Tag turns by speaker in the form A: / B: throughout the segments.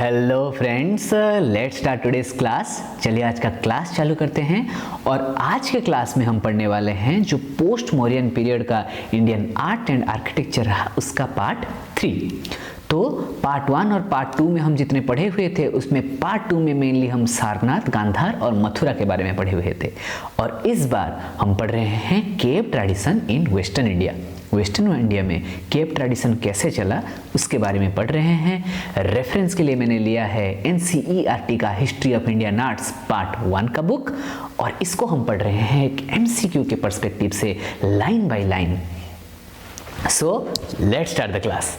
A: Hello friends, let's start today's class. चलिए आज का क्लास चालू करते हैं। और आज के क्लास में हम पढ़ने वाले हैं जो पोस्ट मौर्यन पीरियड का इंडियन आर्ट एंड आर्किटेक्चर रहा उसका पार्ट 3। तो पार्ट 1 और पार्ट 2 में हम जितने पढ़े हुए थे उसमें पार्ट 2 में मेनली हम सारनाथ, गांधार और मथुरा के बारे में पढ़े हुए थे। और इस बार हम पढ़ रहे हैं cave tradition in western India. Western India में केव ट्रेडिशन कैसे चला उसके बारे में पढ़ रहे हैं। रेफरेंस के लिए मैंने लिया है NCERT का history of Indian arts part 1 का बुक, और इसको हम पढ़ रहे हैं एक MCQ के पर्सपेक्टिव से line by line. So let's start the class.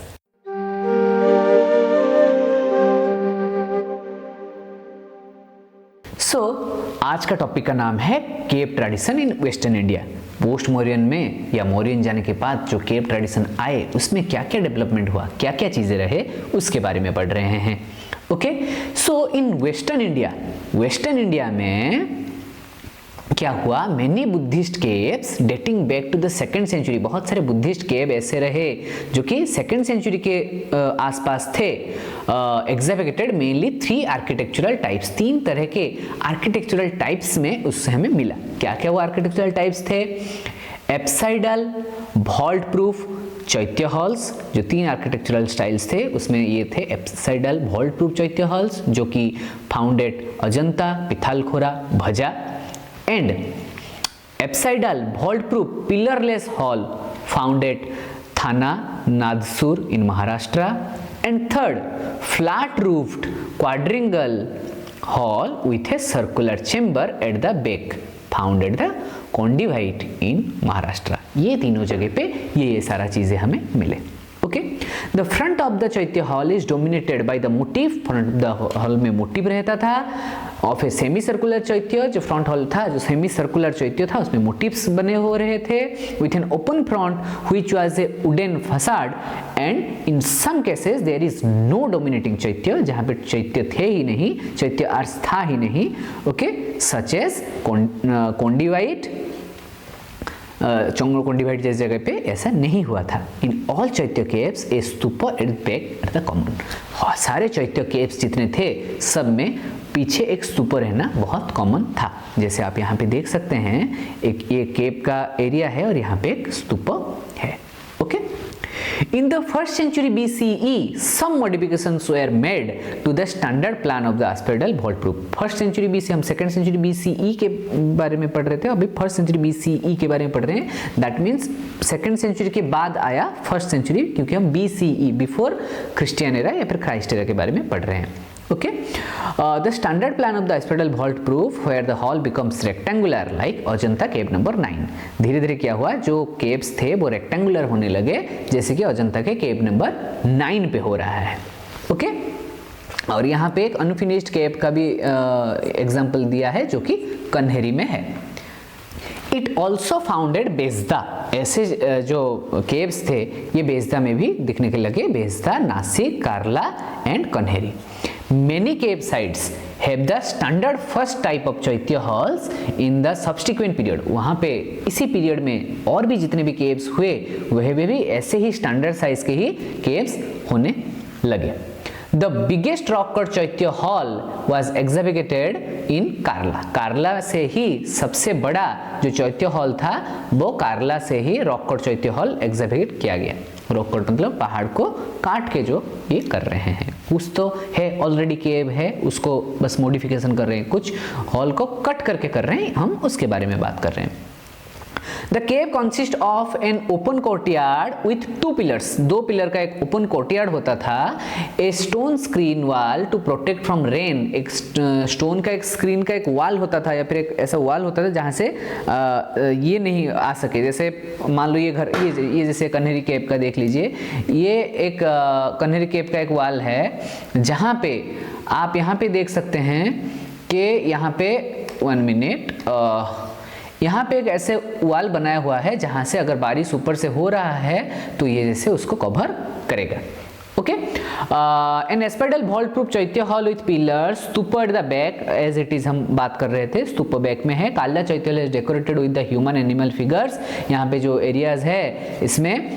A: आज का टॉपिक का नाम है cave tradition in western India. Post Mauryan में या मौर्यन जाने के बाद जो केव ट्रेडिशन आए उसमें क्या क्या डेवलपमेंट हुआ, क्या क्या चीजें रहे, उसके बारे में पढ़ रहे हैं। Okay, so in western India में क्या हुआ, many Buddhist caves dating back to the 2nd century. बहुत सारे बुद्धिस्ट केव ऐसे रहे जो कि 2nd सेंचुरी के आसपास थे। एग्जीक्यूटेड मेनली 3 आर्किटेक्चरल टाइप्स, 3 तरह के आर्किटेक्चरल टाइप्स में उससे हमें मिला। क्या क्या वो आर्किटेक्चरल टाइप्स थे? Apsidal, vault proof, chaitya halls. जो 3 आर्किटेक्चरल स्टाइल्स थे उसमें ये थे apsidal, vault proof, chaitya halls, जो कि founded Ajanta, Pitalkhora, Bhaja. And apsidal vault proof pillarless hall founded Thana, Nadsur in Maharashtra. And third flat roofed quadrangle hall with a circular chamber at the back founded the Kondivite in Maharashtra. ये तीनों जगह पे ये सारा चीजें हमें मिले। Okay, the front of the चैत्य hall is dominated by the motive. Front the hall में मोटिव रहता था ऑफ ए सेमी सर्कुलर चैत्य। जो फ्रंट हॉल था, जो सेमी सर्कुलर चैत्य था, उसमें मोटिव्स बने हो रहे थे with an open front which was a wooden facade. And in some cases there is no dominating chaitya, जहां पे चैत्य थे ही नहीं, चैत्य आर्च था ही नहीं। ओके, सच एज कोंडीवाइट, कोंडीवाइट जैसी जगह पे ऐसा नहीं हुआ था। In all chaitya caves a stupa at back at the common. सारे चैत्य केव्स जितने थे सब में पीछे एक स्तूप रहना बहुत कॉमन था। जैसे आप यहाँ पे देख सकते हैं, एक ये केव का एरिया है और यहाँ पे एक स्तूप है। Okay, in the 1st century BCE some modifications were made to the standard plan of the asphodel vault proof। 1st century BC, हम 2nd century BCE के बारे में पढ़ रहे थे, अभी 1st century BCE के बारे में पढ़ रहे हैं। दैट मीन्स 2nd century के बाद आया 1st century, क्योंकि हम BCE बिफोर क्रिश्चियन एरा या फिर क्राइस्ट एरा के बारे में पढ़ रहे हैं। Okay, the standard plan of the asphodel vault proof where the hall becomes rectangular like Ajanta cave number 9। धीरे धीरे क्या हुआ, जो केव्स थे वो रेक्टेंगुलर होने लगे, जैसे कि अजंता के केव नंबर 9 पे हो रहा है। ओके, और यहाँ पे एक अनफिनिश्ड केव का भी एग्जाम्पल दिया है जो कि कन्हेरी में है। इट ऑल्सो फाउंडेड बेजदा। ऐसे जो केव्स थे ये बेजदा में भी दिखने के लगे, बेजदा, Nasik, Karla and Kanheri. Many cave sites have the standard first type of chaitya halls in the subsequent period। वहाँ पे इसी पीरियड में और भी जितने भी केव्स हुए वह भी ऐसे ही स्टैंडर्ड साइज के ही केव्स होने लगे। The biggest rock cut chaitya hall was excavated in Karla। कार्ला से ही सबसे बड़ा जो चैत्य हॉल था वो कार्ला से ही रॉक कट चैत्य हॉल एग्जीक्यूट किया गया। रॉक कट मतलब पहाड़ को काट के जो ये कर रहे हैं, कुछ तो है ऑलरेडी केव है उसको बस मॉडिफिकेशन कर रहे हैं, कुछ हॉल को कट करके कर रहे हैं, हम उसके बारे में बात कर रहे हैं। The cave consists of an open courtyard with 2 pillars। 2 pillar का एक ओपन कोर्टयार्ड होता था। A stone screen wall to protect from rain। एक स्टोन का एक स्क्रीन का एक वॉल होता था या फिर एक ऐसा वॉल होता था जहाँ से ये नहीं आ सके। जैसे मान लो ये घर, ये जैसे कन्हेरी केव का देख लीजिए, ये एक कन्हेरी केव का एक वॉल है जहाँ पे आप यहाँ पे देख सकते हैं कि यहाँ पे 1 मिनट, यहाँ पे एक ऐसे वॉल बनाया हुआ है जहाँ से अगर बारिश ऊपर से हो रहा है तो ये जैसे उसको कवर करेगा। Okay, an aspidal vault proof chaitya hall with pillars stupa at the back as it is, हम बात कर रहे थे स्तूपा बैक में है। काला चैत्य hall is decorated with the human animal figures, यहाँ पे जो एरियाज है इसमें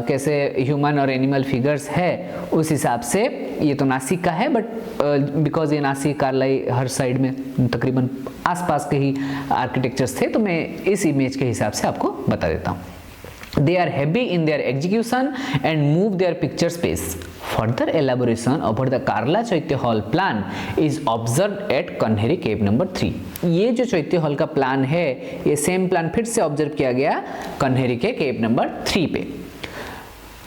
A: कैसे ह्यूमन और एनिमल फिगर्स है उस हिसाब से। ये तो नासिक का है, बट बिकॉज ये नासिक कार्लाई हर साइड में तकरीबन आसपास के ही आर्किटेक्चर्स थे, तो मैं इस इमेज के हिसाब से आपको बता देता हूँ। They are heavy in their execution and move their picture space. Further elaboration over the Karla Chaitya Hall plan is observed at Kanheri Cave number 3. ये जो चैत्य हॉल का प्लान है, ये सेम प्लान फिर से ऑब्जर्व किया गया कन्हेरी के केव नंबर 3 पे।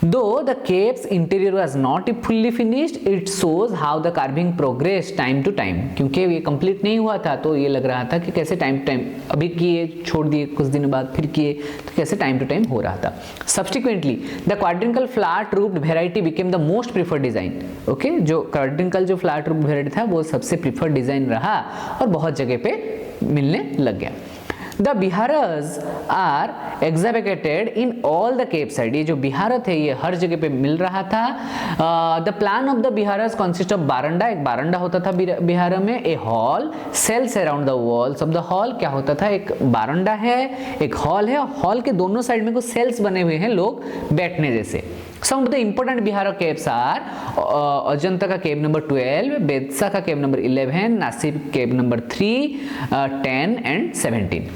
A: Though the cave's interior was not fully finished, it shows how the carving progressed time to time. क्योंकि ये कंप्लीट नहीं हुआ था, तो ये लग रहा था कि कैसे टाइम टू टाइम, अभी किए छोड़ दिए कुछ दिन बाद फिर किए, तो कैसे टाइम टू टाइम हो रहा था। Subsequently, the quadrilateral flat roofed variety became the most preferred design. Okay, जो quadrilateral जो flat roofed variety था वो सबसे preferred डिजाइन रहा और बहुत जगह पे मिलने लग गया। The viharas are exhibited in all the cave side, ये जो बिहार थे ये हर जगह पे मिल रहा था। The plan of the viharas consist of verandah, एक बारंडा होता था बिहार में, a hall, cells around the walls of the hall. क्या होता था, एक बारंडा है, एक हॉल है, हॉल के दोनों साइड में कुछ सेल्स बने हुए हैं लोग बैठने जैसे। Some of the important Bihar caves are Ajanta का केव नंबर 12, बेदसा का केव number 11, Nashik cave number 3, 10 and 17.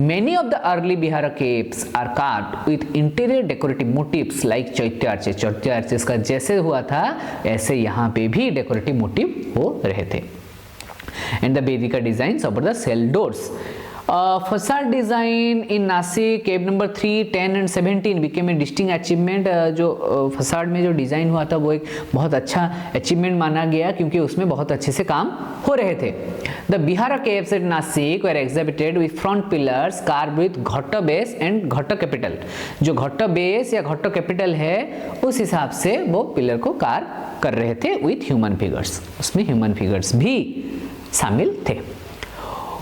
A: Many of the early Bihar caves are carved with interior decorative motifs like चैत्य आर्चेस। चैत्य आर्चेस का जैसे हुआ था ऐसे यहाँ पे भी डेकोरेटिव मोटिव हो रहे थे। And the Vedika designs over the cell doors. Facade design in Nashik cave number 3, 10 and 17 became a distinct achievement. जो फसाड में जो डिज़ाइन हुआ था वो एक बहुत अच्छा अचीवमेंट माना गया क्योंकि उसमें बहुत अच्छे से काम हो रहे थे। The Bihara caves at Nashik were exhibited with front pillars carved with घट्ट बेस एंड घट्ट कैपिटल। जो घट्ट बेस या घट्ट कैपिटल है उस हिसाब से वो पिलर को कार्व कर रहे थे विथ ह्यूमन फिगर्स, उसमें ह्यूमन फिगर्स भी शामिल थे।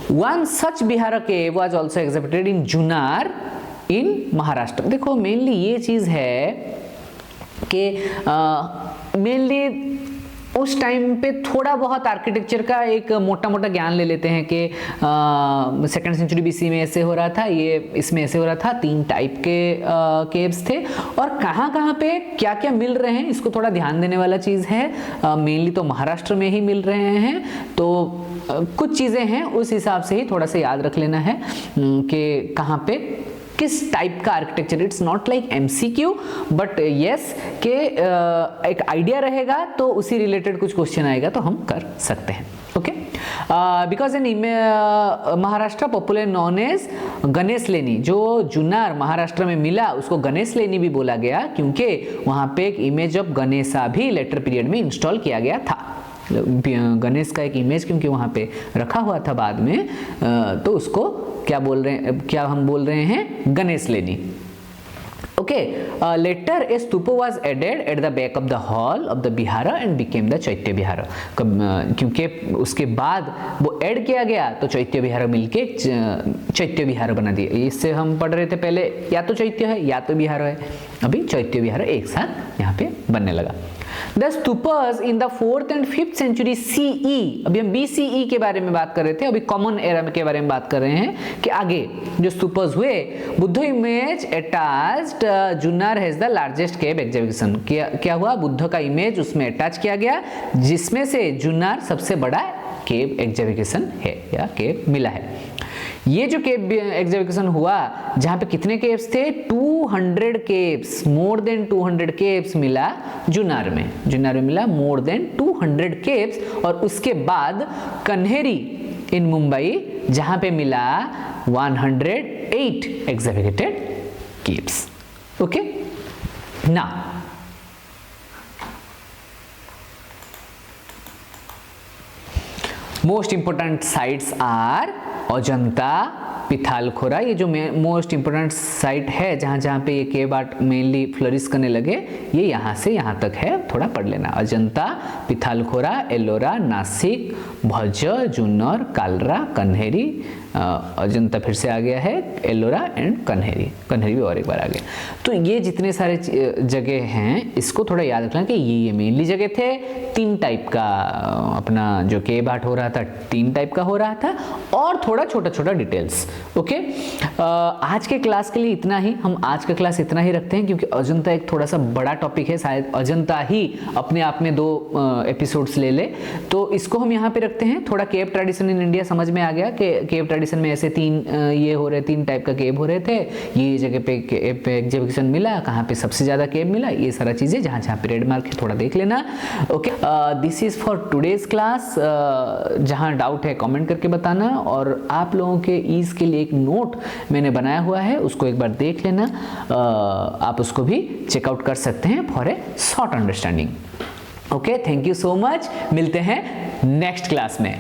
A: One such Bihara cave was also exhibited in Junar in Maharashtra. देखो मेनली ये चीज़ है कि मेनली उस टाइम पे थोड़ा बहुत आर्किटेक्चर का एक मोटा मोटा ज्ञान ले लेते हैं कि सेकेंड सेंचुरी बीसी में ऐसे हो रहा था, ये इसमें ऐसे हो रहा था। 3 टाइप के केव्स थे और कहाँ कहाँ पे क्या क्या मिल रहे हैं इसको थोड़ा ध्यान देने वाला चीज़ है। मेनली तो महाराष्ट्र में ही मिल रहे हैं, तो कुछ चीज़ें हैं उस हिसाब से ही थोड़ा सा याद रख लेना है कि कहाँ पे किस टाइप का architecture. It's not like MCQ but yes के एक आइडिया रहेगा तो उसी रिलेटेड कुछ क्वेश्चन आएगा तो हम कर सकते हैं। Okay, because in Maharashtra popular known as Ganesh Leni, जो जुन्नर महाराष्ट्र में मिला उसको गणेश लेनी भी बोला गया क्योंकि वहाँ पे एक इमेज ऑफ गणेशा भी लेटर पीरियड में इंस्टॉल किया गया था। गणेश का एक इमेज क्योंकि वहाँ पे रखा हुआ था बाद में, तो उसको क्या बोल रहे हैं, क्या हम बोल रहे हैं, Ganesh Leni. Okay, later a stupa was added at the back of the hall of the vihara and became the chaitya vihara. क्योंकि उसके बाद वो ऐड किया गया तो चैत्य बिहार मिलके चैत्य बिहार बना दिया। इससे हम पढ़ रहे थे पहले या तो चैत्य है या तो बिहार है, अभी चैत्य बिहार एक साथ यहाँ पे बनने लगा। The stupas in the 4th and 5th century CE, अभी हम BCE के बारे में बात कर रहे थे, अभी कॉमन एरा के बारे में बात कर रहे हैं कि आगे जो स्तूपस हुए। Buddha image attached Junnar has the largest cave exhibition. क्या हुआ, बुद्ध का इमेज उसमें अटैच किया गया जिसमें से जुन्नर सबसे बड़ा केव एग्जीबिशन है या केव मिला है। ये जो केव एग्जीबिशन हुआ जहाँ पे कितने केव्स थे, 200 केव्स, मोर देन 200 केव्स मिला जुन्नर में। जुन्नर में मिला मोर देन 200 केव्स। और उसके बाद कन्हेरी इन मुंबई जहाँ पे मिला 108 एग्जीबिटेड केव्स। ओके, ना most important sites are Ajanta, Pitalkhora, ये जो मोस्ट इंपोर्टेंट साइट है जहाँ जहाँ पे ये केव आर्ट मेनली फ्लरिश करने लगे, ये यहाँ से यहाँ तक है, थोड़ा पढ़ लेना। अजंता, पिथालखोरा, एलोरा, नासिक, भज, जुन्नर, कालरा, कन्हेरी, अजंता फिर से आ गया है, एलोरा एंड कन्हेरी, कन्हेरी भी और एक बार आ गया। तो ये जितने सारे जगह हैं इसको थोड़ा याद रखना कि ये मेनली जगह थे। 3 टाइप का अपना जो केव आर्ट हो रहा था, 3 टाइप का हो रहा था और थोड़ा छोटा छोटा डिटेल्स। ओके, आज के क्लास के लिए इतना ही। हम आज का क्लास इतना ही रखते हैं क्योंकि अजंता एक थोड़ा सा बड़ा टॉपिक है, शायद अजंता ही अपने आप में 2 एपिसोड्स ले ले, तो इसको हम यहाँ पे रखते हैं। थोड़ा केव ट्रेडिशन इन इंडिया समझ में आ गया कि केव ट्रेडिशन में ऐसे 3 ये हो रहे, 3 टाइप का केव हो रहे थे, ये जगह पे एग्जीबिशन मिला, कहाँ पे सबसे ज्यादा केव मिला, ये सारा चीजें जहाँ जहाँ पे रेड मार्क है थोड़ा देख लेना। Okay, this is for today's class. जहाँ डाउट है कमेंट करके बताना, और आप लोगों के ईज के लिए एक नोट मैंने बनाया हुआ है, उसको एक बार देख लेना। आप उसको भी चेकआउट कर सकते हैं for a short understanding. Okay, thank you so much, मिलते हैं नेक्स्ट क्लास में।